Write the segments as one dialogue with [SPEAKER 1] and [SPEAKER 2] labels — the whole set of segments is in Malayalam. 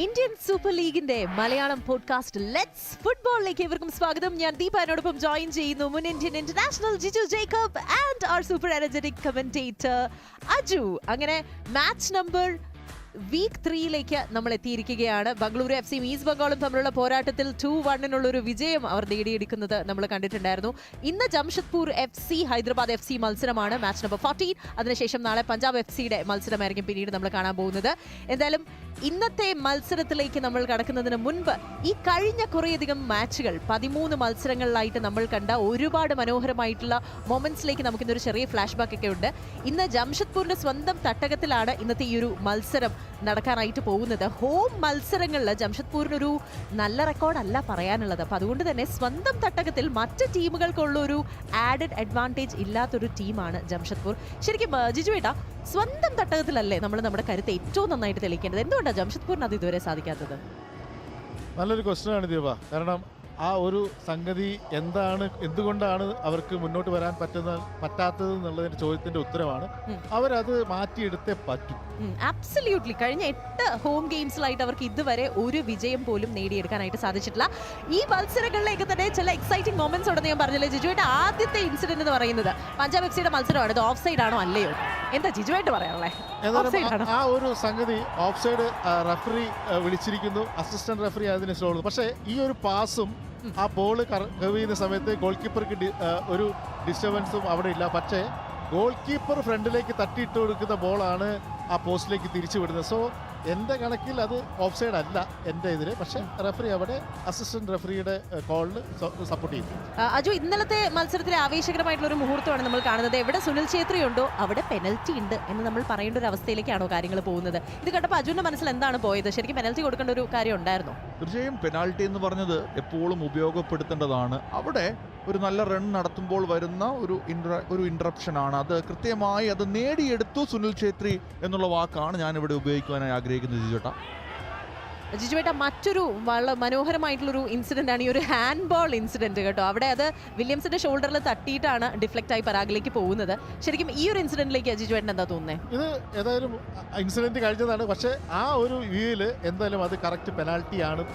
[SPEAKER 1] ഇന്ത്യൻ സൂപ്പർ ലീഗിന്റെ മലയാളം പോഡ്കാസ്റ്റ് ലെറ്റ്സ് ഫുട്ബോളിലേക്ക് ഇവർക്കും സ്വാഗതം. ഞാൻ ദീപ എന്നോടൊപ്പം ജോയിൻ ചെയ്യുന്നു മുൻ Indian international Jiju Jacob and our super energetic commentator Aju. അങ്ങനെ മാച്ച് നമ്പർ വീക്ക് 3ലേക്ക് നമ്മൾ എത്തിയിരിക്കുകയാണ്. ബംഗളൂരു എഫ് സിയും ഈസ്റ്റ് ബംഗാളും തമ്മിലുള്ള പോരാട്ടത്തിൽ 2-1 ഒരു വിജയം അവർ നേടിയെടുക്കുന്നത് നമ്മൾ കണ്ടിട്ടുണ്ടായിരുന്നു. ഇന്ന് Jamshedpur F C Hyderabad F C മത്സരമാണ്, മാച്ച് നമ്പർ 14. അതിനുശേഷം നാളെ പഞ്ചാബ് എഫ് സിയുടെ മത്സരമായിരിക്കും പിന്നീട് നമ്മൾ കാണാൻ പോകുന്നത്. എന്തായാലും ഇന്നത്തെ മത്സരത്തിലേക്ക് നമ്മൾ കടക്കുന്നതിന് മുൻപ് ഈ കഴിഞ്ഞ കുറേയധികം മാച്ചുകൾ 13 മത്സരങ്ങളിലായിട്ട് നമ്മൾ കണ്ട ഒരുപാട് മനോഹരമായിട്ടുള്ള മൊമെന്റ്സിലേക്ക് നമുക്കിന്നൊരു ചെറിയ ഫ്ലാഷ് ബാക്ക് ഒക്കെ ഉണ്ട്. ഇന്ന് ജംഷഡ്പൂരിന്റെ സ്വന്തം തട്ടകത്തിലാണ് ഇന്നത്തെ ഈ ഒരു മത്സരം നടക്കാനായിട്ട് പോകുന്നത്. ഹോം മത്സരങ്ങളിൽ ജംഷഡ്പൂരിനൊരു നല്ല റെക്കോർഡല്ല പറയാനുള്ളത്. അപ്പം അതുകൊണ്ട് തന്നെ സ്വന്തം തട്ടകത്തിൽ മറ്റ് ടീമുകൾക്കുള്ള ഒരു ആഡഡ് അഡ്വാൻറ്റേജ് ഇല്ലാത്തൊരു ടീമാണ് ജംഷഡ്പൂർ. ശരിക്കും ജിജു ഏട്ടാ, സ്വന്തം തട്ടകത്തിലല്ലേ നമ്മൾ നമ്മുടെ കരുത്ത് ഏറ്റവും നന്നായിട്ട് തെളിയിക്കേണ്ടത്? എന്തുകൊണ്ടാണ് ജംഷഡ്പൂരിന് അത് ഇതുവരെ സാധിക്കാത്തത്?
[SPEAKER 2] നല്ലൊരു ക്വസ്റ്റ്യനാണ് ദീപ. കാരണം ആ ഒരു സംഗതി എന്തുകൊണ്ടാണ് അവർക്ക് മുന്നോട്ട് വരാൻ പറ്റാത്തത് എന്നുള്ളതിന്റെ ചോദ്യത്തിന്റെ ഉത്തരമാണ് അവരത് മാറ്റിയെടുത്തേ പറ്റും.
[SPEAKER 1] അബ്സല്യൂട്ട്ലി. കഴിഞ്ഞ 8 ഹോം ഗെയിംസിലായിട്ട് അവർക്ക് ഇതുവരെ ഒരു വിജയം പോലും നേടിയെടുക്കാനായിട്ട് സാധിച്ചിട്ടില്ല. ഈ മത്സരങ്ങളിലേക്ക് തന്നെ ചില എക്സൈറ്റിംഗ് മൊമെന്റ്സ് ഉണ്ടെന്ന് ഞാൻ പറഞ്ഞില്ലേ ജിജുവായിട്ട്. ആദ്യത്തെ ഇൻസിഡന്റ് എന്ന് പറയുന്നത് പഞ്ചാബ് എഫ് സിയുടെ മത്സരമാണ്. ഇത് ഓഫ് സൈഡ് ആണോ അല്ലയോ? എന്താ ജിജുവായിട്ട് പറയാനുള്ളത്?
[SPEAKER 2] ആ ഒരു സംഗതി ഓഫ് സൈഡ് റഫറി വിളിച്ചിരിക്കുന്നു, അസിസ്റ്റന്റ് റഫറി അതിന് ഇഷ്ടമുള്ളൂ. പക്ഷേ ഈ ഒരു പാസും ആ ബോൾ കർവ് ചെയ്യുന്ന സമയത്ത് ഗോൾ കീപ്പർക്ക് ഒരു ഡിസ്റ്റർബൻസും അവിടെ ഇല്ല. പക്ഷേ ഗോൾ കീപ്പർ ഫ്രണ്ടിലേക്ക് തട്ടിയിട്ട് കൊടുക്കുന്ന ബോളാണ് ആ പോസ്റ്റിലേക്ക് തിരിച്ചു വിടുന്നത്. സോ എൻ്റെ കണക്കിൽ അത് ഓഫ് സൈഡ് അല്ല എൻ്റെ ഇതിൽ. പക്ഷേ റഫറി അവിടെ അസിസ്റ്റന്റ് റഫറിയുടെ കോളിന് സപ്പോർട്ട് ചെയ്തു.
[SPEAKER 1] അജു, ഇന്നലത്തെ മത്സരത്തിലെ ആവേശകരമായിട്ടുള്ള ഒരു മുഹൂർത്തമാണ് നമ്മൾ കാണുന്നത്. എവിടെ സുനിൽ ഛേത്രി ഉണ്ടോ അവിടെ പെനൽറ്റി ഉണ്ട് എന്ന് നമ്മൾ പറയേണ്ട ഒരു അവസ്ഥയിലേക്കാണോ കാര്യങ്ങൾ പോകുന്നത്? ഇത് കണ്ടപ്പോൾ അജുവിന്റെ മനസ്സിൽ എന്താണ് പോയത്? ശരിക്കും പെനൽറ്റി കൊടുക്കേണ്ട ഒരു കാര്യം ഉണ്ടായിരുന്നോ?
[SPEAKER 3] തീർച്ചയായും പെനാൽറ്റി എന്ന് പറഞ്ഞത് എപ്പോഴും ഉപയോഗപ്പെടുത്തേണ്ടതാണ്. അവിടെ ഒരു നല്ല റൺ നടത്തുമ്പോൾ വരുന്ന ഒരു ഇൻട്രപ്ഷനാണ് അത്. കൃത്യമായി അത് നേടിയെടുത്തു സുനിൽ ഛേത്രി എന്നുള്ള വാക്കാണ് ഞാനിവിടെ ഉപയോഗിക്കുവാനായി ആഗ്രഹിക്കുന്നത്
[SPEAKER 1] ജിജുവേട്ട. മറ്റൊരു വളരെ മനോഹരമായിട്ടുള്ളൊരു ഇൻസിഡന്റ് ആണ് ഈ ഒരു ഹാൻഡ് ബോൾ ഇൻസിഡന്റ് കേട്ടോ. അവിടെ അത് വില്യംസിന്റെ ഷോൾഡറിൽ തട്ടിയിട്ടാണ് ഡിഫ്ലക്റ്റ് ആയി പരാഗിലേക്ക് പോകുന്നത്. ശരിക്കും ഈ ഒരു ഇൻസിഡന്റിലേക്ക് ജിജുവേട്ടൻ എന്താ തോന്നുന്നത്?
[SPEAKER 2] ഇത് ഏതായാലും ഇൻസിഡന്റ് കഴിഞ്ഞതാണ്. പക്ഷേ ആ ഒരു വ്യൂയില് എന്തായാലും അത് കറക്റ്റ് പെനാൽറ്റി ആണ്.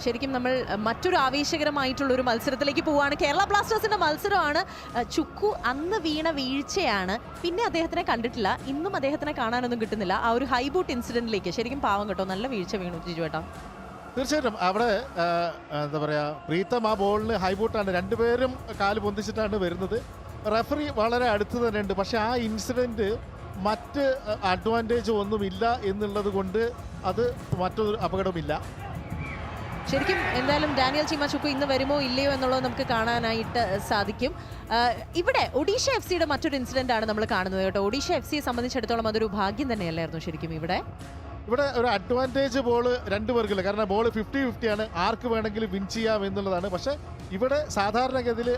[SPEAKER 1] ശരിക്കും നമ്മൾ മറ്റൊരു ആവേശകരമായിട്ടുള്ള ഒരു മത്സരത്തിലേക്ക് പോവുകയാണ്. കേരള ബ്ലാസ്റ്റേഴ്സിന്റെ മത്സരമാണ്. ചുക്കു അന്ന് വീണ വീഴ്ചയാണ്. പിന്നെ അദ്ദേഹത്തിനെ കണ്ടിട്ടില്ല, ഇന്നും അദ്ദേഹത്തിനെ കാണാനൊന്നും കിട്ടുന്നില്ല. ആ ഒരു ഹൈബൂട്ട് ഇൻസിഡന്റിലേക്ക് ശരിക്കും പാവം കേട്ടോ, നല്ല വീഴ്ച വീണു ജിജുവേട്ടാ.
[SPEAKER 2] തീർച്ചയായിട്ടും അവിടെ എന്താ പറയുക, പ്രീതം ആ ബോളിന് ഹൈബൂട്ടാണ്. രണ്ടുപേരും കാല് പൊന്തിച്ചിട്ടാണ് വരുന്നത്. റഫറി വളരെ അടുത്ത് തന്നെ ഉണ്ട്. പക്ഷെ ആ ഇൻസിഡന്റ് മറ്റ് അഡ്വാൻറ്റേജ് ഒന്നുമില്ല എന്നുള്ളത് കൊണ്ട് അത് മറ്റൊരു അപകടമില്ല.
[SPEAKER 1] ശരിക്കും എന്തായാലും ഡാനിയൽ ചീമ ചുക്കു ഇന്ന് വരുമോ ഇല്ലയോ എന്നുള്ളത് നമുക്ക് കാണാനായിട്ട് സാധിക്കും. ഇവിടെ ഒഡീഷ എഫ് സിയുടെ മറ്റൊരു ഇൻസിഡന്റ് ആണ് നമ്മൾ കാണുന്നത് കേട്ടോ. ഒഡീഷ എഫ് സിയെ സംബന്ധിച്ചിടത്തോളം അതൊരു ഭാഗ്യം തന്നെയല്ലായിരുന്നു ശരിക്കും. ഇവിടെ
[SPEAKER 2] ഒരു അഡ്വാൻറ്റേജ് ബോള് രണ്ടുപേർക്കില്ല. കാരണം ബോൾ 50-50 ആണ്, ആർക്ക് വേണമെങ്കിലും വിൻ ചെയ്യാം എന്നുള്ളതാണ്. പക്ഷേ ഇവിടെ സാധാരണഗതിയിൽ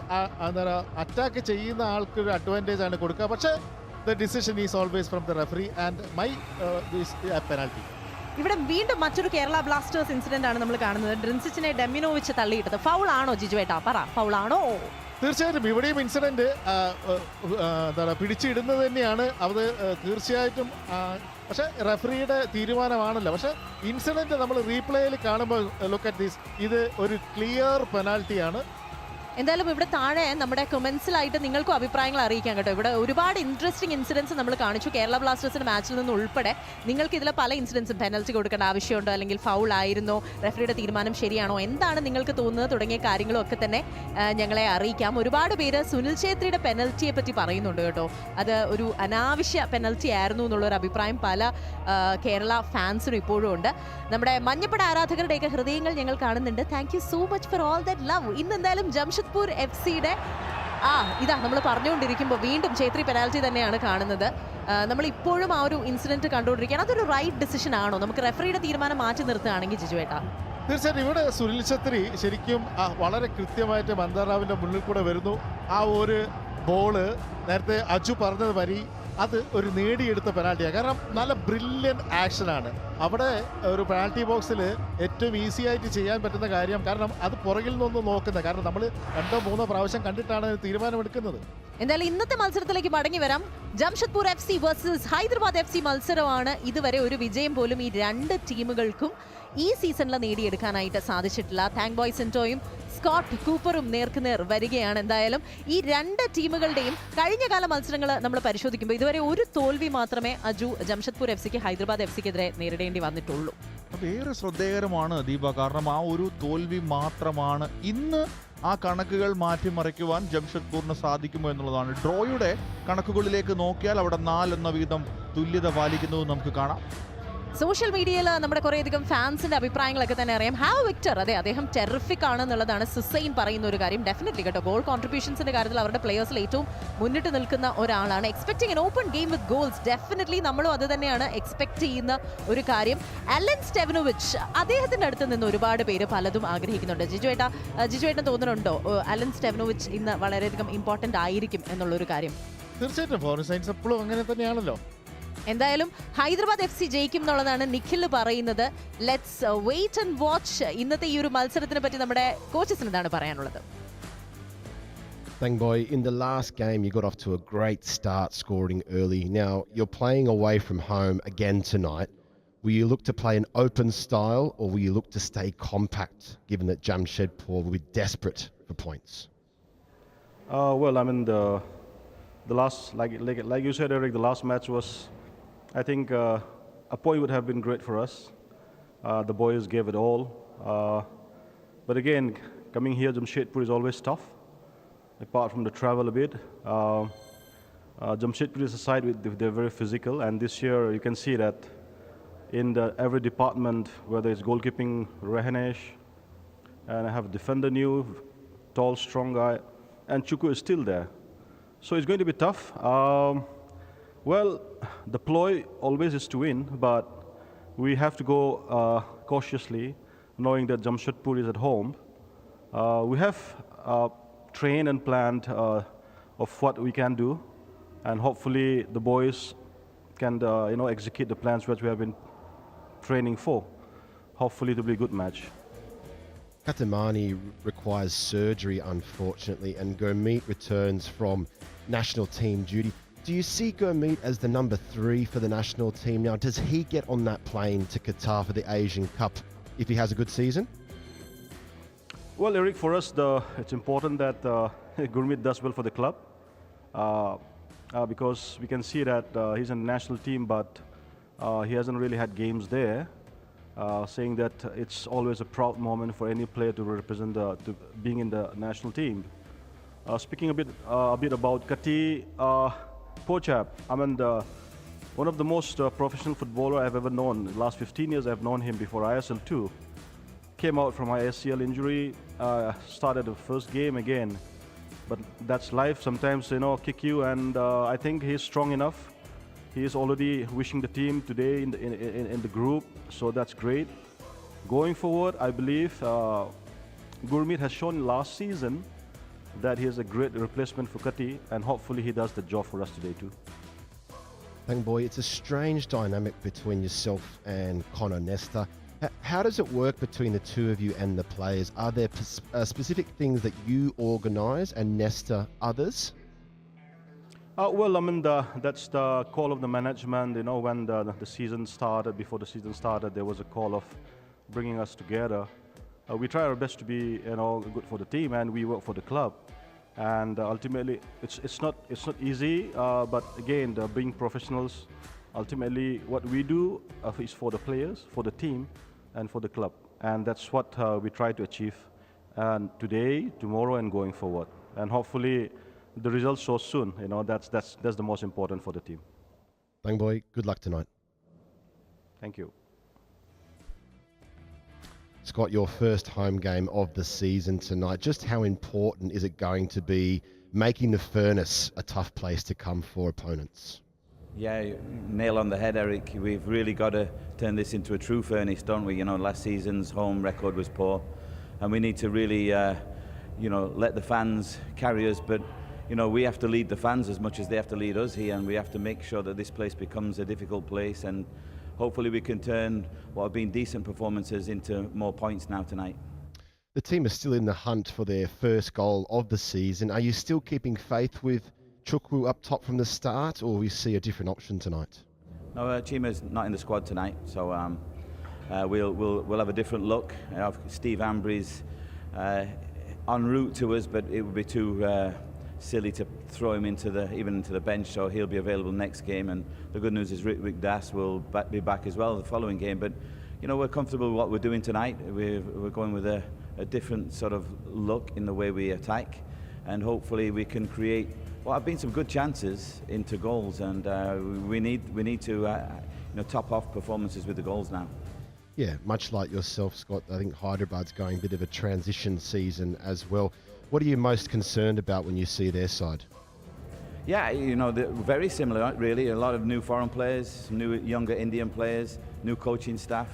[SPEAKER 2] അറ്റാക്ക് ചെയ്യുന്ന ആൾക്ക് ഒരു അഡ്വാൻറ്റേജ് ആണ് കൊടുക്കുക. പക്ഷേ the decision is always from the referee and my penalty.
[SPEAKER 1] ഇവിടെ വീണ്ടും മറ്റൊരു കേരള ബ്ലാസ്റ്റേഴ്സ് ഇൻസിഡന്റ് ആണ് നമ്മൾ കാണുന്നത്. ഡ്രിൻസിച്ചിനെ ഡെമിനോവിച്ച് തള്ളിയിട്ടത് ഫൗൾ ആണോ ജിജുവേട്ടാ? പറ, ഫൗൾ ആണോ?
[SPEAKER 2] തീർച്ചയായിട്ടും ഇവിടെയും ഇൻസിഡന്റ് പിടിച്ചിടുന്നത് തന്നെയാണ് അത് തീർച്ചയായിട്ടും. പക്ഷെ റഫറിയുടെ തീരുമാനമാണല്ലോ. പക്ഷെ ഇൻസിഡന്റ് നമ്മൾ റീപ്ലേയിൽ കാണുമ്പോൾ ലുക്ക് അറ്റ് ദിസ്, ഇത് ഒരു ക്ലിയർ പെനാൽറ്റിയാണ്.
[SPEAKER 1] എന്തായാലും ഇവിടെ താഴെ നമ്മുടെ കമന്റ്സിലായിട്ട് നിങ്ങൾക്കും അഭിപ്രായങ്ങൾ അറിയിക്കാം കേട്ടോ. ഇവിടെ ഒരുപാട് ഇൻട്രസ്റ്റിംഗ് ഇൻസിഡൻസ് നമ്മൾ കാണിച്ചു കേരള ബ്ലാസ്റ്റേഴ്സിന്റെ മാച്ചിൽ നിന്ന് ഉൾപ്പെടെ. നിങ്ങൾക്ക് ഇതിലെ പല ഇൻസിഡൻസും പെനൽറ്റി കൊടുക്കേണ്ട ആവശ്യമുണ്ടോ, അല്ലെങ്കിൽ ഫൗൾ ആയിരുന്നോ, റഫറിയുടെ തീരുമാനം ശരിയാണോ, എന്താണ് നിങ്ങൾക്ക് തോന്നുന്നത് തുടങ്ങിയ കാര്യങ്ങളും ഒക്കെ തന്നെ ഞങ്ങളെ അറിയിക്കാം. ഒരുപാട് പേര് സുനിൽ ഛേത്രിയുടെ പെനൽറ്റിയെ പറ്റി പറയുന്നുണ്ട് കേട്ടോ. അത് ഒരു അനാവശ്യ പെനൽറ്റി ആയിരുന്നു എന്നുള്ളൊരു അഭിപ്രായം പല കേരള ഫാൻസിനും ഇപ്പോഴും ഉണ്ട്. നമ്മുടെ മഞ്ഞപ്പട ആരാധകരുടെയൊക്കെ ഹൃദയങ്ങൾ ഞങ്ങൾ കാണുന്നുണ്ട്. Thank you so much for all that love. ഇന്ന് എന്തായാലും ജംഷഡ്പൂർ എഫ് സിയുടെ ഇതാ നമ്മൾ പറഞ്ഞുകൊണ്ടിരിക്കുമ്പോൾ വീണ്ടും ഛേത്രി പെനാൽറ്റി തന്നെയാണ് കാണുന്നത്. നമ്മൾ ഇപ്പോഴും ആ ഒരു ഇൻസിഡന്റ് കണ്ടുകൊണ്ടിരിക്കുകയാണ്. അതൊരു റൈറ്റ് ഡിസിഷൻ ആണോ? നമുക്ക് റഫറിയുടെ തീരുമാനം മാറ്റി നിർത്തുകയാണെങ്കിൽ ജിജുവേട്ടാ?
[SPEAKER 2] തീർച്ചയായിട്ടും ഇവിടെ സുനിൽ ഛേത്രി ശരിക്കും വളരെ കൃത്യമായിട്ട് മന്ദാറാവിന്റെ മുന്നിൽ കൂടെ വരുന്നു. ആ ഒരു ബോള് നേരത്തെ അജു പറഞ്ഞത് വരി അത് ഒരു നേടിയെടുത്ത പെനാൽറ്റിയാണ്. കാരണം നല്ല ബ്രില്യൻ ആക്ഷനാണ് അവിടെ. ഒരു പെനാൽറ്റി ബോക്സിൽ ഏറ്റവും ഈസി ആയിട്ട് ചെയ്യാൻ പറ്റുന്ന കാര്യം, കാരണം അത് പുറകിൽ നിന്നൊന്ന് നോക്കുന്നത്. കാരണം നമ്മൾ 2-3 പ്രാവശ്യം കണ്ടിട്ടാണ് തീരുമാനമെടുക്കുന്നത്.
[SPEAKER 1] എന്തായാലും ഇന്നത്തെ മത്സരത്തിലേക്ക് മടങ്ങി വരാം. Jamshedpur FC versus Hyderabad FC മത്സരമാണ്. ഇതുവരെ ഒരു വിജയം പോലും ഈ രണ്ട് ടീമുകൾക്കും ഈ സീസണിൽ നേടിയെടുക്കാനായിട്ട് സാധിച്ചിട്ടില്ല. താങ്ക് ബോയ് സിൻറ്റോയും സ്കോട്ട് കൂപ്പറും നേർക്കുനേർ വരികയാണ്. എന്തായാലും ഈ രണ്ട് ടീമുകളുടെയും കഴിഞ്ഞകാല മത്സരങ്ങൾ നമ്മൾ പരിശോധിക്കുമ്പോൾ ഇതുവരെ ഒരു തോൽവി മാത്രമേ അജു ജംഷഡ്പൂർ FCക്ക് ഹൈദരാബാദ് FCക്കെതിരെ നേരിടേണ്ടി വന്നിട്ടുള്ളൂ.
[SPEAKER 3] ഏറെ ശ്രദ്ധേയകരമാണ് ദീപ, കാരണം ആ ഒരു തോൽവി മാത്രമാണ് ഇന്ന് ആ കണക്കുകൾ മാറ്റിമറിക്കുവാൻ ജംഷഡ്പൂരിന് സാധിക്കുമോ എന്നുള്ളതാണ്. ഡ്രോയുടെ കണക്കുകളിലേക്ക് നോക്കിയാൽ അവിടെ 4 എന്ന വീതം തുല്യത പാലിക്കുന്നത് നമുക്ക് കാണാം.
[SPEAKER 1] സോഷ്യൽ മീഡിയയിൽ നമ്മുടെ കുറേയധികം ഫാൻസിന്റെ അഭിപ്രായങ്ങളൊക്കെ തന്നെ അറിയാം. ഹാവ് വിക്ടർ, അതെ, അദ്ദേഹം ടെറിഫിക് ആണെന്നുള്ളതാണ് സുസൈൻ പറയുന്ന ഒരു കാര്യം. ഡെഫിനറ്റ്ലി കേട്ടോ, ഗോൾ കോൺട്രിബ്യൂഷൻസിന്റെ കാര്യത്തിൽ അവരുടെ പ്ലേയേഴ്സിൽ ഏറ്റവും മുന്നിട്ട് നിൽക്കുന്ന ഒരാളാണ്. എക്സ്പെക്ടിങ് എൻ ഓപ്പൺ ഗെയിം വിത്ത് ഗോൾസ്, ഡെഫിനറ്റ്ലി നമ്മളും അത് തന്നെയാണ് എക്സ്പെക്ട് ചെയ്യുന്ന ഒരു കാര്യം. അലൻ സ്റ്റെവനോവിച്ച്, അദ്ദേഹത്തിന്റെ അടുത്ത് നിന്ന് ഒരുപാട് പേര് പലതും ആഗ്രഹിക്കുന്നുണ്ട്. ജിജുവേട്ടൻ തോന്നുന്നുണ്ടോ അലൻ സ്റ്റെവനോവിച്ച് ഇന്ന് വളരെയധികം ഇമ്പോർട്ടന്റ് ആയിരിക്കും എന്നുള്ളൊരു കാര്യം?
[SPEAKER 2] തീർച്ചയായിട്ടും ഫോറിൻ സയൻസ് എപ്പോഴും അങ്ങനെ തന്നെയാണല്ലോ.
[SPEAKER 1] എന്തായാലും ഹൈദരാബാദ് FC ജയിക്കും എന്നുള്ളതാണ് നിഖിൽ പറയുന്നത്. Let's wait and watch. ഇന്നത്തെ ഈ ഒരു മത്സരത്തിനെ പറ്റി നമ്മുടെ കോച്ചസിന് എന്താണ് പറയാനുള്ളത്?
[SPEAKER 4] Thank boy, in the last game you got off to a great start scoring early. Now you're playing away from home again tonight. Will you look to play an open style or will you look to stay compact given that Jamshedpur will be desperate for points?
[SPEAKER 5] Well, I mean the last, like you said, Eric, the last match was, I think a point would have been great for us. The boys gave it all. But again, coming here, Jamshedpur is always tough, apart from the travel a bit. Jamshedpur is a side they're very physical, and this year you can see that in every department, whether it's goalkeeping, Rehanesh, and I have a defender new, tall, strong guy, and Chuku is still there. So it's going to be tough. Well, the ploy always is to win, but we have to go cautiously, knowing that Jamshedpur is at home. We have trained and planned of what we can do, and hopefully the boys can execute the plans which we have been training for. Hopefully it will be a good match.
[SPEAKER 4] Katamani requires surgery, unfortunately, and Gurmeet returns from national team duty. Do you see Gurmeet as the number 3 for the national team now? Does he get on that plane to Qatar for the Asian Cup if he has a good season?
[SPEAKER 5] Well, Eric, for us, it's important that Gurmeet does well for the club because we can see that he's in the national team, but he hasn't really had games there. Saying that it's always a proud moment for any player to represent to being in the national team. Speaking a bit about Kati, poor chap. I mean, one of the most professional footballer I've ever known. The last 15 years I've known him before ISL 2. Came out from my ACL injury, started the first game again. But that's life. Sometimes, kick you, and I think he's strong enough. He is already wishing the team today in the group, so that's great. Going forward, I believe Gurmeet has shown last season that he is a great replacement for Kati, and hopefully he does the job for us today too.
[SPEAKER 4] Thank boy, it's a strange dynamic between yourself and Connor Nesta. How does it work between the two of you and the players? Are there specific things that you organise and Nesta others?
[SPEAKER 5] Well, I mean, that's the call of the management. When the season started, before the season started, there was a call of bringing us together. We try our best to be, good for the team, and we work for the club. And ultimately, it's not easy. But again, being professionals, ultimately, what we do is for the players, for the team, and for the club. And that's what we try to achieve. And today, tomorrow, and going forward. And hopefully, the results show soon. That's the most important for the team.
[SPEAKER 4] Bang boy, good luck tonight.
[SPEAKER 5] Thank you.
[SPEAKER 4] Scott, your first home game of the season tonight. Just how important is it going to be making the furnace a tough place to come for opponents?
[SPEAKER 6] Yeah, nail on the head, Eric. We've really got to turn this into a true furnace, don't we? Last season's home record was poor, and we need to really, let the fans carry us. But we have to lead the fans as much as they have to lead us here, and we have to make sure that this place becomes a difficult place, and hopefully we can turn what have been decent performances into more points now tonight.
[SPEAKER 4] The team is still in the hunt for their first goal of the season. Are you still keeping faith with Chukwu up top from the start, or we see a different option tonight?
[SPEAKER 6] No, Chima's not in the squad tonight, so we'll have a different look. Steve Ambry's en route to us, but it would be too silly to throw him into the bench, so he'll be available next game. And the good news is Rick Das will be back as well the following game. But we're comfortable with what we're doing tonight. We're going with a different sort of look in the way we attack, and hopefully we can create what have been some good chances into goals. And we need to top off performances with the goals now.
[SPEAKER 4] Yeah, much like yourself, Scott, I think Hyderabad's going a bit of a transition season as well. What are you most concerned about when you see their side?
[SPEAKER 6] Yeah, they're very similar, really. A lot of new foreign players, new younger Indian players, new coaching staff.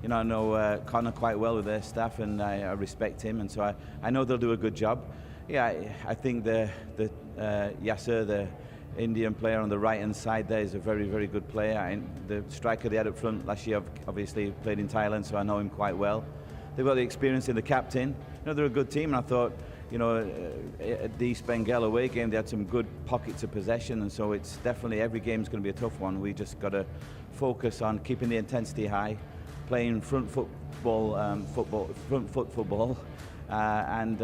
[SPEAKER 6] I know Connor quite well with their staff, and I respect him, and so I know they'll do a good job. Yeah, I think the Yasser, the Indian player on the right-hand side there, is a very, very good player. And the striker they had up front last year obviously played in Thailand, so I know him quite well. They've got the experience in the captain. They're a good team, and I thought, at the East Bengal away game, they had some good pockets of possession, and so it's definitely every game's going to be a tough one. We just got to focus on keeping the intensity high, playing front foot football, and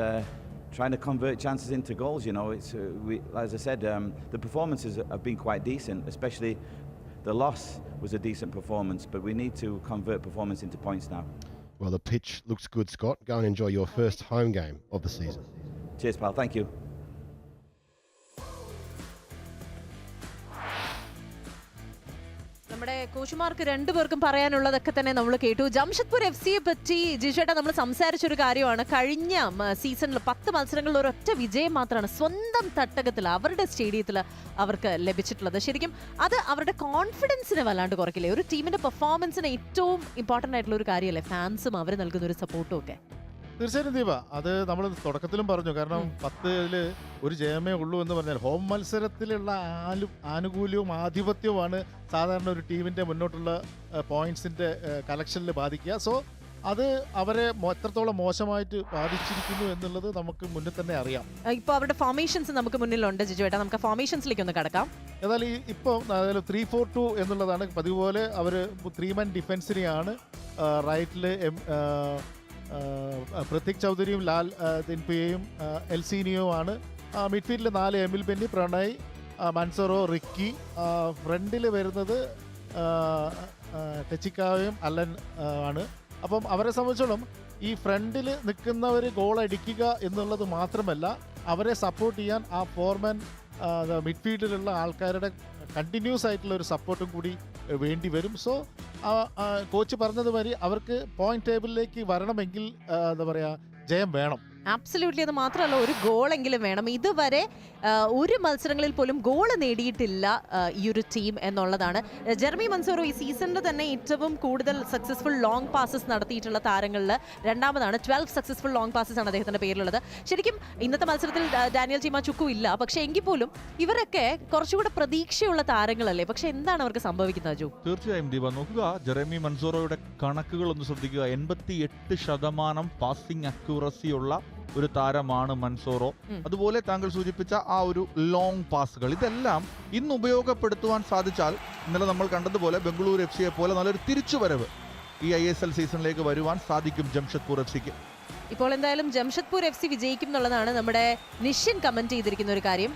[SPEAKER 6] trying to convert chances into goals. It's as I said, the performances have been quite decent, especially the loss was a decent performance, but we need to convert performance into points now.
[SPEAKER 4] Well, the pitch looks good, Scott. Go and enjoy your first home game of the season.
[SPEAKER 6] Cheers, pal. Thank you.
[SPEAKER 1] നമ്മുടെ കോച്ചുമാർക്ക് രണ്ടുപേർക്കും പറയാനുള്ളതൊക്കെ തന്നെ നമ്മൾ കേട്ടു. ജംഷഡ്പൂർ FCയെ പറ്റി ജിഷേട്ടാ നമ്മൾ സംസാരിച്ചൊരു കാര്യമാണ്. കഴിഞ്ഞ സീസണിൽ 10 മത്സരങ്ങളിൽ ഒരൊറ്റ വിജയം മാത്രമാണ് സ്വന്തം തട്ടകത്തിൽ അവരുടെ സ്റ്റേഡിയത്തിൽ അവർക്ക് ലഭിച്ചിട്ടുള്ളത്. ശരിക്കും അത് അവരുടെ കോൺഫിഡൻസിനെ വല്ലാണ്ട് കുറയ്ക്കില്ലേ? ഒരു ടീമിന്റെ പെർഫോമൻസിന് ഏറ്റവും ഇമ്പോർട്ടൻ്റ് ആയിട്ടുള്ള ഒരു കാര്യമല്ലേ ഫാൻസും അവർ നൽകുന്ന ഒരു സപ്പോർട്ടും ഒക്കെ.
[SPEAKER 2] തീർച്ചയായിട്ടും ദീപ, അത് നമ്മൾ തുടക്കത്തിലും പറഞ്ഞു. കാരണം 10-ൽ ഒരു ജയമേ ഉള്ളൂ എന്ന് പറഞ്ഞാൽ ഹോം മത്സരത്തിലുള്ള ആനുകൂല്യവും ആധിപത്യവുമാണ് സാധാരണ ഒരു ടീമിൻ്റെ മുന്നോട്ടുള്ള പോയിന്റ്സിൻ്റെ കളക്ഷനിൽ ബാധിക്കുക. സോ അത് അവരെ എത്രത്തോളം മോശമായിട്ട് ബാധിച്ചിരിക്കുന്നു എന്നുള്ളത് നമുക്ക് മുന്നിൽ തന്നെ അറിയാം.
[SPEAKER 1] ഇപ്പോൾ അവരുടെ ഫോർമേഷൻസ് നമുക്ക് മുന്നിലുണ്ട് ജിജുവേട്ടാ, നമുക്ക് ഫോർമേഷൻസിലേക്ക് ഒന്ന് കടക്കാം.
[SPEAKER 2] ഏതായാലും ഇപ്പോൾ 3-4-2 എന്നുള്ളതാണ് പതിവ് പോലെ. അവർ 3-man ഡിഫൻസിനെയാണ് റൈറ്റിൽ പ്രതീക് ചൗധരിയും ലാൽ ദിൻപിയയും എൽസീനിയുമാണ്. മിഡ്ഫീൽഡിൽ 4 എമിൽ ബെന്നി, പ്രണയ്, മൻസോറോ, റിക്കി. ഫ്രണ്ടിൽ വരുന്നത് ടെച്ചിക്കാവയും അല്ലൻ ആണ്. അപ്പം അവരെ സംബന്ധിച്ചോളം ഈ ഫ്രണ്ടിൽ നിൽക്കുന്നവർ ഗോൾ അടിക്കുക എന്നുള്ളത് മാത്രമല്ല, അവരെ സപ്പോർട്ട് ചെയ്യാൻ ആ ഫോർമാൻ മിഡ്ഫീൽഡിലുള്ള ആൾക്കാരുടെ കണ്ടിന്യൂസ് ആയിട്ടുള്ള ഒരു സപ്പോർട്ടും കൂടി വേണ്ടി വരും. സോ കോച്ച് പറഞ്ഞതുമാതിരി അവർക്ക് പോയിന്റ് ടേബിളിലേക്ക് വരണമെങ്കിൽ എന്താ പറയുക, ജയം വേണം.
[SPEAKER 1] ആബ്സല്യൂട്ട്ലി. അത് മാത്രമല്ല, ഒരു ഗോളെങ്കിലും വേണം. ഇതുവരെ ഒരു മത്സരങ്ങളിൽ പോലും ഗോൾ നേടിയിട്ടില്ല ഈ ഒരു ടീം എന്നുള്ളതാണ്. ജെർമി മൻസൂറോ ഈ സീസണിൽ തന്നെ ഏറ്റവും കൂടുതൽ സക്സസ്ഫുൾ ലോങ് പാസസ് നടത്തിയിട്ടുള്ള താരങ്ങളിൽ രണ്ടാമതാണ്. 12 സക്സസ്ഫുൾ ലോങ് പാസസ് ആണ് അദ്ദേഹത്തിന്റെ പേരിലുള്ളത്. ശരിക്കും ഇന്നത്തെ മത്സരത്തിൽ ഡാനിയൽ ചീമ ചുക്കു ഇല്ല, പക്ഷെ എങ്കിൽ പോലും ഇവരൊക്കെ കുറച്ചുകൂടെ പ്രതീക്ഷയുള്ള താരങ്ങളല്ലേ? പക്ഷെ എന്താണ് അവർക്ക് സംഭവിക്കുന്നത് അജു?
[SPEAKER 3] തീർച്ചയായും ദീപ, നോക്കുക, ജെറമി മൻസൂറോയുടെ കണക്കുകൾ ഒന്ന് ശ്രദ്ധിക്കുക. 88% പാസിംഗ് അക്യൂറസി ഉള്ള ഒരു താരമാണ് മൻസോറോ. അതുപോലെ താങ്കൾ സൂചിപ്പിച്ച ആ ഒരു ലോങ് പാസുകൾ, ഇതെല്ലാം ഇന്ന് ഉപയോഗപ്പെടുത്തുവാൻ സാധിച്ചാൽ ഇന്നലെ നമ്മൾ കണ്ടതുപോലെ ബംഗളൂരു FCയെ പോലെ നല്ലൊരു തിരിച്ചുവരവ് ഈ ISL സീസണിലേക്ക് വരുവാൻ സാധിക്കും ജംഷഡ്പൂർ FCക്ക്.
[SPEAKER 1] ഇപ്പോൾ എന്തായാലും ജംഷഡ്പൂർ FC വിജയിക്കും എന്നുള്ളതാണ് നമ്മുടെ നിഷിൻ കമന്റ് ചെയ്തിരിക്കുന്ന ഒരു കാര്യം.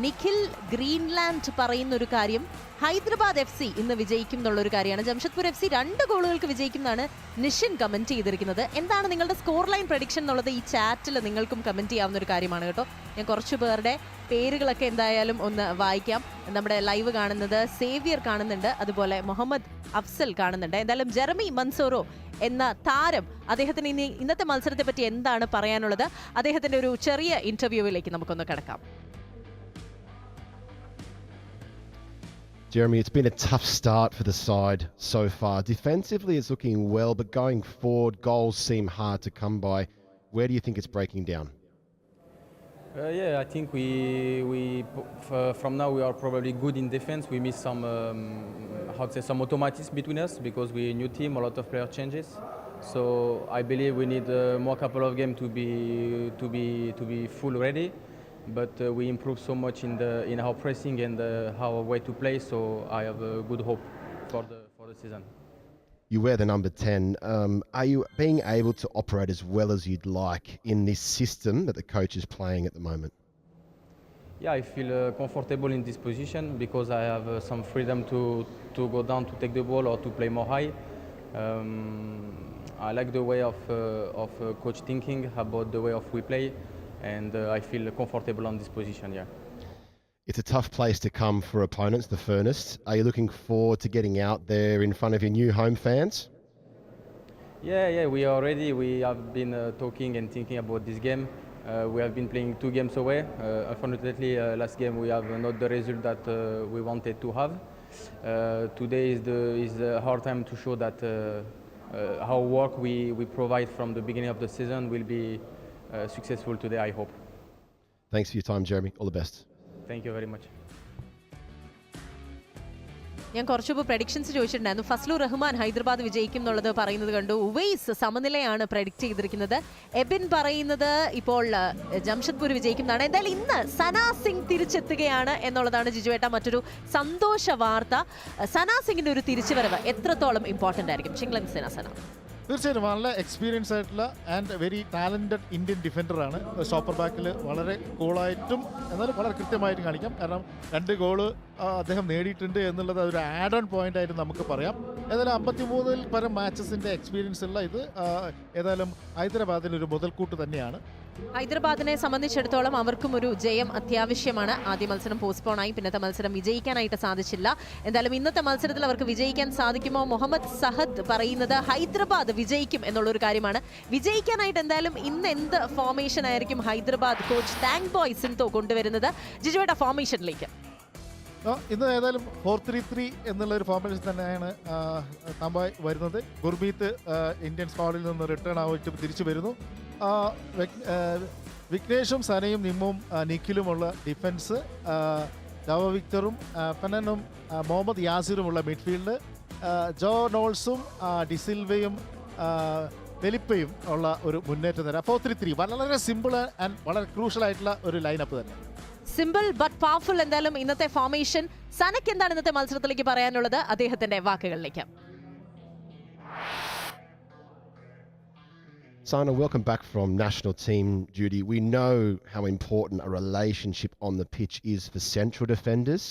[SPEAKER 1] നിഖിൽ ഗ്രീൻലാൻഡ് പറയുന്ന ഒരു കാര്യം, ഹൈദരാബാദ് FC ഇന്ന് വിജയിക്കും എന്നുള്ളൊരു കാര്യമാണ്. ജംഷഡ്പൂർ FC 2 ഗോളുകൾക്ക് വിജയിക്കും എന്നാണ് നിഷിൻ കമന്റ് ചെയ്തിരിക്കുന്നത്. എന്താണ് നിങ്ങളുടെ സ്കോർ ലൈൻ പ്രഡിക്ഷൻ എന്നുള്ളത് ഈ ചാറ്റിൽ നിങ്ങൾക്കും കമന്റ് ചെയ്യാവുന്ന ഒരു കാര്യമാണ് കേട്ടോ. ഞാൻ കുറച്ച് പേരുടെ പേരുകളൊക്കെ എന്തായാലും ഒന്ന് വായിക്കാം. നമ്മുടെ ലൈവ് കാണുന്നത് സേവിയർ കാണുന്നുണ്ട്, അതുപോലെ മുഹമ്മദ് അഫ്സൽ കാണുന്നുണ്ട്. എന്തായാലും ജെറമി മൻസോറോ എന്ന താരം, അദ്ദേഹത്തിന് ഇന്നത്തെ മത്സരത്തെ പറ്റി എന്താണ് പറയാനുള്ളത്? അദ്ദേഹത്തിന്റെ ഒരു ചെറിയ ഇന്റർവ്യൂവിലേക്ക് നമുക്കൊന്ന് കടക്കാം.
[SPEAKER 4] Jeremy, it's been a tough start for the side so far. Defensively, it's looking well, but going forward, goals seem hard to come by. Where do you think it's breaking down?
[SPEAKER 7] Yeah, I think from now we are probably good in defense. We miss some, some automatism between us because we're a new team, a lot of player changes. So I believe we need more couple of games to be full ready. but we improved so much in our pressing and our way to play. So I have a good hope for the season.
[SPEAKER 4] You wear the number 10. Are you being able to operate as well as you'd like in this system that the coach is playing at the moment?
[SPEAKER 7] Yeah, I feel comfortable in this position because I have some freedom to go down to take the ball or to play more high. I like the way of coach thinking about the way of we play, and I feel comfortable on this position. Yeah.
[SPEAKER 4] It's a tough place to come for opponents, the Furnace. Are you looking forward to getting out there in front of your new home fans?
[SPEAKER 7] Yeah, we are ready. We have been talking and thinking about this game. We have been playing 2 games away. Unfortunately, last game we have not the result that we wanted to have. Today is the hard time to show that our work we provide from the beginning of the season will be successful today, I hope.
[SPEAKER 4] Thanks for your time, Jeremy. All the best.
[SPEAKER 7] Thank you very much.
[SPEAKER 1] ഞാൻ കുറച്ചു മുമ്പ് പ്രഡിക്ഷൻസ് ചോദിച്ചിട്ടുണ്ടായിരുന്നു. ഫസ്ലുർ റഹ്മാൻ ഹൈദരാബാദ് വിജയിക്കും എന്നുള്ളത് പറയുന്നത് കണ്ടു. ഉവൈസ് സമനിലയാണ് പ്രഡിക്റ്റ് ചെയ്തിരിക്കുന്നത്. എബിൻ പറയുന്നത് ഇപ്പോൾ ജംഷഡ്പൂർ വിജയിക്കും എന്നാണ്. എന്തായാലും ഇന്ന് സനാ സിംഗ് തിരിച്ചെത്തുകയാണ് എന്നുള്ളതാണ് ജിജുവേട്ട മറ്റൊരു സന്തോഷ വാർത്ത. സനാ സിംഗിന്റെ ഒരു തിരിച്ചുവരവ് എത്രത്തോളം ഇമ്പോർട്ടന്റ് ആയിരിക്കും ഷിംഗ്ലൻ സേന സന?
[SPEAKER 2] തീർച്ചയായിട്ടും നല്ല എക്സ്പീരിയൻസ് ആയിട്ടുള്ള ആൻഡ് വെരി ടാലൻറ്റഡ് ഇന്ത്യൻ ഡിഫൻഡറാണ്. സ്റ്റോപ്പർ ബാക്കിൽ വളരെ കൂളായിട്ടും എന്നാലും വളരെ കൃത്യമായിട്ടും കാണിക്കാം. കാരണം 2 ഗോള് അദ്ദേഹം നേടിയിട്ടുണ്ട് എന്നുള്ളത് ഒരു ആഡ് ഓൺ പോയിന്റ് ആയിട്ട് നമുക്ക് പറയാം. ഏതായാലും 53-ൽ പരം മാച്ചസിൻ്റെ എക്സ്പീരിയൻസ് ഉള്ള ഇത് ഏതായാലും ഹൈദരാബാദിൽ ഒരു മുതൽക്കൂട്ട് തന്നെയാണ്.
[SPEAKER 1] ഹൈദരാബാദിനെ സംബന്ധിച്ചിടത്തോളം അവർക്കും ഒരു ജയം അത്യാവശ്യമാണ്. ആദ്യ മത്സരം പോസ്റ്റ്പോൺ ആയി, പിന്നത്തെ മത്സരം വിജയിക്കാനായിട്ട് സാധിച്ചില്ല. എന്തായാലും ഇന്നത്തെ മത്സരത്തിൽ അവർക്ക് വിജയിക്കാൻ സാധിക്കുമോ? മുഹമ്മദ് സഹദ് പറയുന്നത് ഹൈദരാബാദ് വിജയിക്കും എന്നുള്ളൊരു കാര്യമാണ്. വിജയിക്കാനായിട്ട് എന്തായാലും ഇന്ന് എന്ത് ഫോർമേഷൻ ആയിരിക്കും ഹൈദരാബാദ് കോച്ച് താങ്ക് ബോയ് സിൻതോ കൊണ്ടുവരുന്നത്? ജിജുവേട്ട ഫോർമേഷനിലേക്ക്.
[SPEAKER 2] ഇന്ന് ഏതായാലും 4-3-3 എന്നുള്ള ഒരു ഫോർമേഷൻ തന്നെയാണ് താമ്പായ് വരുന്നത്. ഗുർമീത്ത് ഇന്ത്യൻ സ്ക്വാഡിൽ നിന്ന് റിട്ടേൺ ആയിട്ട് തിരിച്ചു വരുന്നു. വിഘ്നേഷും സനയും നിമ്മും നിഖിലുമുള്ള ഡിഫൻസ്, നവ വിക്ടറും ഫെനനും മുഹമ്മദ് യാസിറുമുള്ള മിഡ്ഫീൽഡ്, ജോ നോൾസും ഡിസിൽവയും ഫെലിപ്പയും ഉള്ള ഒരു മുന്നേറ്റം തരാം. 4-3-3 വളരെ സിമ്പിൾ ആൻഡ് വളരെ ക്രൂഷ്യൽ ആയിട്ടുള്ള ഒരു ലൈനപ്പ് തന്നെ.
[SPEAKER 1] Simple but powerful. എന്തായാലും ഇന്നത്തെ ഫോർമേഷൻ. സനക്ക് എന്താണ് ഇന്നത്തെ മത്സരത്തിലേക്ക് പറയാനുള്ളത്? അദ്ദേഹത്തിന്റെ വാക്കുകളിലേക്ക്.
[SPEAKER 4] Sana, welcome back from national team duty. We know how important a relationship on the pitch is for central defenders.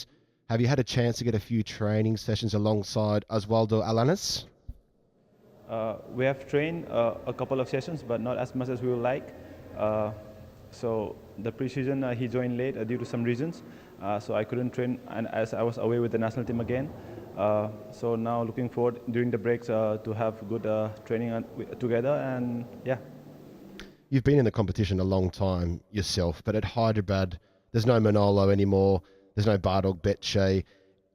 [SPEAKER 4] Have you had a chance to get a few training sessions alongside Oswaldo Alanis?
[SPEAKER 5] We have trained a couple of sessions, but not as much as we would like. So the pre-season he joined late due to some reasons, so I couldn't train, and as I was away with the national team again. So now looking forward during the breaks to have good training together, and yeah.
[SPEAKER 4] You've been in the competition a long time yourself, but at Hyderabad there's no Manolo anymore, there's no Bardog Betche.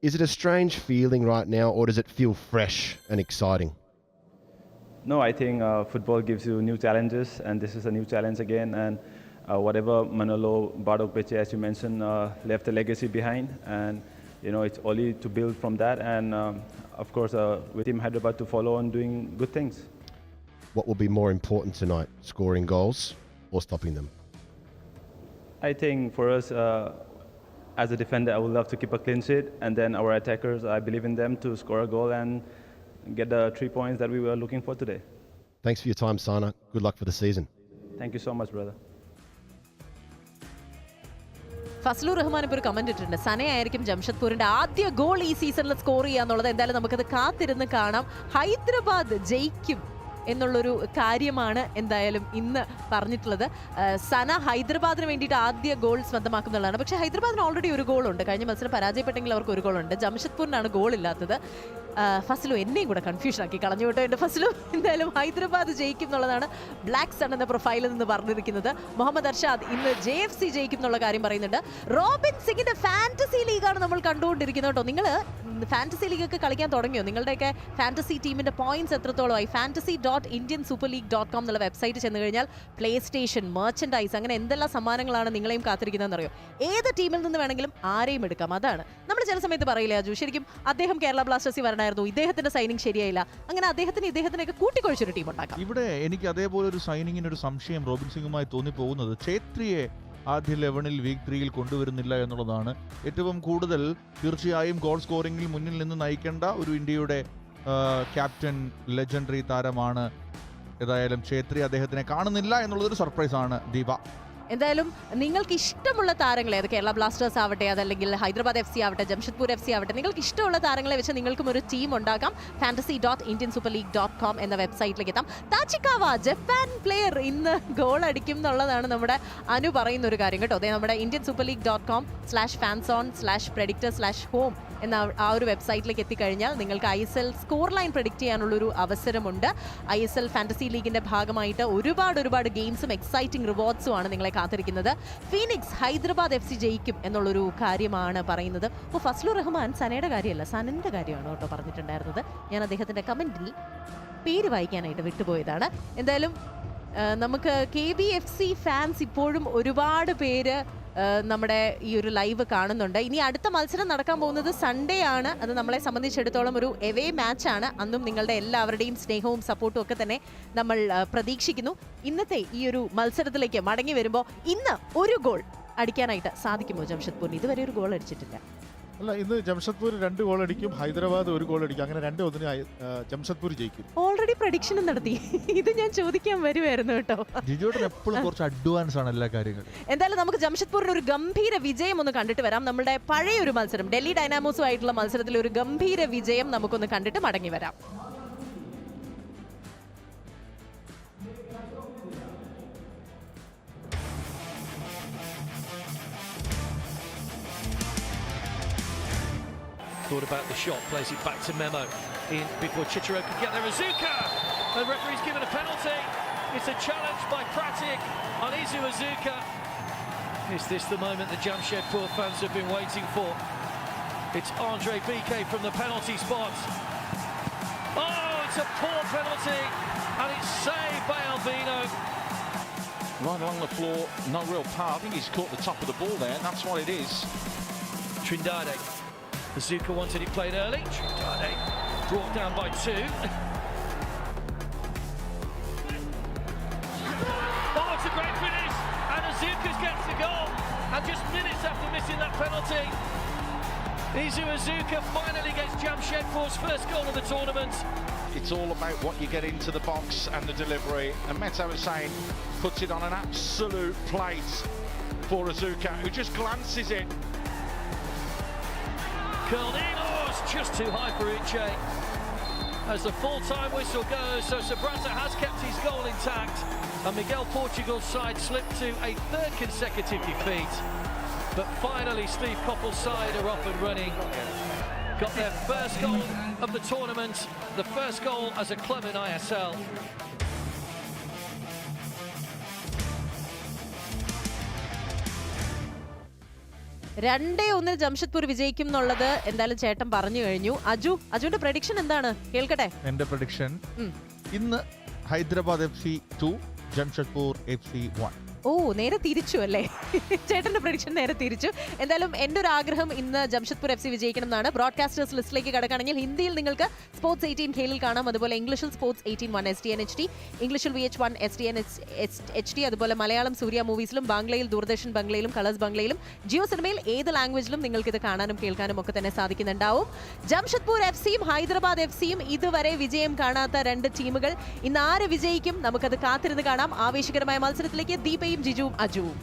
[SPEAKER 4] Is it a strange feeling right now, or does it feel fresh and exciting?
[SPEAKER 5] No, I think football gives you new challenges, and this is a new challenge again, and whatever Manolo, Bardog Betche, as you mentioned, left a legacy behind, and it's only to build from that, and of course with Team Hyderabad to follow on doing good things.
[SPEAKER 4] What will be more important tonight, scoring goals or stopping them?
[SPEAKER 5] I think for us, as a defender, I would love to keep a clean sheet, and then our attackers, I believe in them to score a goal and get the 3 points that we were looking for today.
[SPEAKER 4] Thanks for your time, Sana. Good luck for the season.
[SPEAKER 5] Thank you so much, brother.
[SPEAKER 1] Fazlur Rahman ഇപ്പോൾ ഒരു കമന്റ് ഇട്ടിട്ടുണ്ട്. സനയായിരിക്കും ജംഷഡ്പൂരിന്റെ ആദ്യ ഗോൾ ഈ സീസണിൽ സ്കോർ ചെയ്യാന്നുള്ളത്. എന്തായാലും നമുക്കത് കാത്തിരുന്ന് കാണാം. ഹൈദരാബാദ് ജയിക്കും എന്നുള്ളൊരു കാര്യമാണ് എന്തായാലും ഇന്ന് പറഞ്ഞിട്ടുള്ളത്. സന ഹൈദരാബാദിന് വേണ്ടിയിട്ട് ആദ്യ ഗോൾ സ്വന്തമാക്കുന്നുള്ളതാണ്. പക്ഷേ ഹൈദരാബാദിന് ഓൾറെഡി ഒരു ഗോളുണ്ട്. കഴിഞ്ഞ മത്സരം പരാജയപ്പെട്ടെങ്കിൽ അവർക്ക് ഒരു ഗോളുണ്ട്. ജംഷഡ്പൂരിനാണ് ഗോൾ ഇല്ലാത്തത്. ഫസ്ലു എന്നെയും കൂടെ കൺഫ്യൂഷൻ ആക്കി കളഞ്ഞു കേട്ടോ എൻ്റെ ഫസ്ലു. എന്തായാലും ഹൈദരാബാദ് ജയിക്കും എന്നുള്ളതാണ് ബ്ലാക്ക് സൺ എന്ന പ്രൊഫൈലിൽ നിന്ന് പറഞ്ഞിരിക്കുന്നത്. മുഹമ്മദ് അർഷാദ് ഇന്ന് JFC ജയിക്കും എന്നുള്ള കാര്യം പറയുന്നുണ്ട്. റോബിൻ സിംഗിന്റെ ഫാന്റസി ലീഗാണ് നമ്മൾ കണ്ടുകൊണ്ടിരിക്കുന്നത് കേട്ടോ. നിങ്ങൾ ഫാന്റസി ലീഗൊക്കെ കളിക്കാൻ തുടങ്ങിയോ? നിങ്ങളുടെയൊക്കെ ഫാന്റസി ടീമിന്റെ പോയിന്റ്സ് എത്രത്തോളമായി? fantasy.indiansuperleague.com എന്നുള്ള വെബ്സൈറ്റ് ചെന്ന് കഴിഞ്ഞാൽ പ്ലേ സ്റ്റേഷൻ, മെർച്ചൻഡൈസ്, അങ്ങനെ എന്തെല്ലാം സമ്മാനങ്ങളാണ് നിങ്ങളെയും കാത്തിരിക്കുന്നതെന്ന് അറിയോ? ഏത് ടീമിൽ നിന്ന് വേണമെങ്കിലും ആരെയും എടുക്കാം. അതാണ് നമ്മൾ ചില സമയത്ത് പറയില്ലേ അജു, ശരിക്കും അദ്ദേഹം കേരള ബ്ലാസ്റ്റേഴ്സിൽ വരണമായിരുന്നു, ഇദ്ദേഹത്തിന്റെ സൈനിങ് ശരിയായില്ല, അങ്ങനെ അദ്ദേഹത്തിനൊക്കെ കൂട്ടിക്കൊഴിച്ചൊരു ടീം ഉണ്ടാക്കാം.
[SPEAKER 3] ഇവിടെ എനിക്ക് അതേപോലെ ഒരു സൈനിങ്ങിന് ഒരു സംശയം റോബിൻ സിംഗുമായി തോന്നിപ്പോകുന്നത് ഛേത്രിയെ ആദ്യ 11-ൽ വീക്ക് 3-ൽ കൊണ്ടുവരുന്നില്ല എന്നുള്ളതാണ്. ഏറ്റവും കൂടുതൽ തീർച്ചയായും ഗോൾ സ്കോറിംഗിൽ മുന്നിൽ നിന്ന് നയിക്കേണ്ട ഒരു ഇന്ത്യയുടെ ക്യാപ്റ്റൻ ലെജൻഡറി താരമാണ്. ഏതായാലും ഛേത്രി അദ്ദേഹത്തിനെ കാണുന്നില്ല എന്നുള്ളതൊരു സർപ്രൈസാണ് ദീപ.
[SPEAKER 1] എന്തായാലും നിങ്ങൾക്ക് ഇഷ്ടമുള്ള താരങ്ങളെ, അത് കേരള ബ്ലാസ്റ്റേഴ്സ് ആവട്ടെ, അതല്ലെങ്കിൽ ഹൈദരാബാദ് FC ആവട്ടെ, ജംഷഡ്പൂർ FC ആവട്ടെ, നിങ്ങൾക്ക് ഇഷ്ടമുള്ള താരങ്ങളെ വെച്ച് നിങ്ങൾക്കും ഒരു ടീം ഉണ്ടാക്കാം. fantasy.indiansuperleague.com എന്ന വെബ്സൈറ്റിലേക്ക് എത്താം. താച്ചിക്കാവ ജപ്പാൻ പ്ലെയർ ഇന്ന് ഗോൾ അടിക്കും എന്നുള്ളതാണ് നമ്മുടെ അനു പറയുന്ന ഒരു കാര്യം കേട്ടോ. അതെ, നമ്മുടെ indiansuperleague.com/fanson/predictor/home എന്ന ആ ഒരു വെബ്സൈറ്റിലേക്ക് എത്തിക്കഴിഞ്ഞാൽ നിങ്ങൾക്ക് ISL സ്കോർ ലൈൻ പ്രെഡിക്റ്റ് ചെയ്യാനുള്ളൊരു അവസരമുണ്ട്. ISL ഫാന്റസി ലീഗിന്റെ ഭാഗമായിട്ട് ഒരുപാട് ഗെയിംസും എക്സൈറ്റിംഗ് റിവാർഡ്സും ആണ് നിങ്ങളെ കാത്തിരിക്കുന്നത്. ഫീനിക്സ് ഹൈദരാബാദ് FC ജയിക്കും എന്നുള്ളൊരു കാര്യമാണ് പറയുന്നത്. അപ്പോൾ ഫസ്ലുർ റഹ്മാൻ സനയുടെ കാര്യമല്ല, സനന്റെ കാര്യമാണ് കേട്ടോ പറഞ്ഞിട്ടുണ്ടായിരുന്നത്. ഞാൻ അദ്ദേഹത്തിന്റെ കമന്റിൽ പേര് വായിക്കാനായിട്ട് വിട്ടുപോയതാണ്. എന്തായാലും നമുക്ക് KBFC ഫാൻസ് ഇപ്പോഴും ഒരുപാട് പേര് നമ്മുടെ ഈ ഒരു ലൈവ് കാണുന്നുണ്ട്. ഇനി അടുത്ത മത്സരം നടക്കാൻ പോകുന്നത് സൺഡേ ആണ്. അത് നമ്മളെ സംബന്ധിച്ചിടത്തോളം ഒരു എവേ മാച്ചാണ്. അന്നും നിങ്ങളുടെ എല്ലാവരുടെയും സ്നേഹവും സപ്പോർട്ടും ഒക്കെ തന്നെ നമ്മൾ പ്രതീക്ഷിക്കുന്നു. ഇന്നത്തെ ഈ ഒരു മത്സരത്തിലേക്ക് മടങ്ങി വരുമ്പോൾ ഇന്ന് ഒരു ഗോൾ അടിക്കാനായിട്ട് സാധിക്കുമോ ജംഷഡ്പൂരിന്? ഇതുവരെ ഒരു ഗോൾ അടിച്ചിട്ടില്ല.
[SPEAKER 2] അല്ല, ഇന്ന് ജംഷഡ്പൂർ 2 ഗോൾ അടിക്കും, ഹൈദരാബാദ് 1 ഗോൾ അടിക്കും. അങ്ങനെ 2-1 ജംഷഡ്പൂർ ജയിക്കും.
[SPEAKER 1] ഓൾറെഡി പ്രഡിക്ഷനും നടത്തി. ഇത് ഞാൻ ചോദിക്കാൻ വരുമായിരുന്നു കേട്ടോ.
[SPEAKER 3] ജിജോട്ടൻ എപ്പോഴും കുറച്ച് അഡ്വാൻസ് ആണ് എല്ലാ കാര്യങ്ങളും.
[SPEAKER 1] എന്തായാലും നമുക്ക് ജംഷഡ്പൂരിന്റെ ഒരു ഗംഭീര വിജയം ഒന്ന് കണ്ടിട്ട് വരാം. നമ്മുടെ പഴയ ഒരു മത്സരം ഡൽഹി ഡൈനാമോസുമായിട്ടുള്ള മത്സരത്തിൽ ഒരു ഗംഭീര വിജയം നമുക്കൊന്ന് കണ്ടിട്ട് മടങ്ങി വരാം.
[SPEAKER 8] Thought about the shot, plays it back to Memo in before Chichiro could get there. Azuka! The referee's given a penalty. It's a challenge by Pratik on Izu Azuka. Is this the moment the Jamshedpur fans have been waiting for? It's Andre BK from the penalty spot. Oh, it's a poor penalty and it's saved by Albino.
[SPEAKER 9] Right along the floor, no real power. I think he's caught the top of the ball there, and that's what it is.
[SPEAKER 8] Trindade. Azuka wanted it played early. Trindade brought down by 2. Oh, it's a great finish! And Azuka gets the goal. And just minutes after missing that penalty, Izu Azuka finally gets Jamshedpur's first goal of the tournament.
[SPEAKER 9] It's all about what you get into the box and the delivery. And Meta was saying, puts it on an absolute plate for Azuka, who just glances it.
[SPEAKER 8] Curled in, oh, it's just too high for Uche. As the full-time whistle goes, so Sabrata has kept his goal intact, and Miguel Portugal's side slipped to a third consecutive defeat. But finally, Steve Coppell's side are up and running. Got their first goal of the tournament, the first goal as a club in ISL.
[SPEAKER 1] രണ്ടേ ഒന്നിൽ ജംഷഡ്പൂർ വിജയിക്കും എന്നുള്ളത് എന്തായാലും ചേട്ടൻ പറഞ്ഞു കഴിഞ്ഞു. അജുവിന്റെ പ്രഡിക്ഷൻ എന്താണ് കേൾക്കട്ടെ?
[SPEAKER 3] എന്റെ പ്രഡിക്ഷൻ ഇന്ന് ഹൈദരാബാദ് FC 2, ജംഷഡ്പൂർ FC 1.
[SPEAKER 1] ഓ, നേരെ തിരിച്ചു അല്ലേ? ചേട്ടന്റെ പ്രഡിക്ഷൻ നേരെ തിരിച്ചു. എന്തായാലും എൻ്റെ ഒരു ആഗ്രഹം ഇന്ന് ജംഷഡ്പൂർ FC വിജയിക്കണം എന്നാണ്. ബ്രോഡ്കാസ്റ്റേഴ്സ് ലിസ്റ്റിലേക്ക് കടക്കുകയാണെങ്കിൽ ഹിന്ദിയിൽ നിങ്ങൾക്ക് സ്പോർട്സ് 18 കേലിൽ കാണാം. അതുപോലെ ഇംഗ്ലീഷിൽ സ്പോർട്സ് 18 STN HD, ഇംഗ്ലീഷിൽ VH1 STN HD, അതുപോലെ മലയാളം സൂര്യ മൂവീസിലും, ബാംഗ്ലയിൽ ദൂരദർശൻ ബംഗ്ലയിലും, കളേഴ്സ് ബംഗ്ലയിലും, ജിയോ സിനിമയിൽ ഏത് ലാംഗ്വേജിലും നിങ്ങൾക്ക് ഇത് കാണാനും കേൾക്കാനും ഒക്കെ തന്നെ സാധിക്കുന്നുണ്ടാവും. ജംഷഡ്പൂർ FCയും ഹൈദരാബാദ് FCയും ഇതുവരെ വിജയം കാണാത്ത 2 ടീമുകൾ. ഇന്ന് ആര് വിജയിക്കും? നമുക്കത് കാത്തിരുന്ന് കാണാം. ആവേശകരമായ മത്സരത്തിലേക്ക് ദീപയും ജിജുവും അജുവും.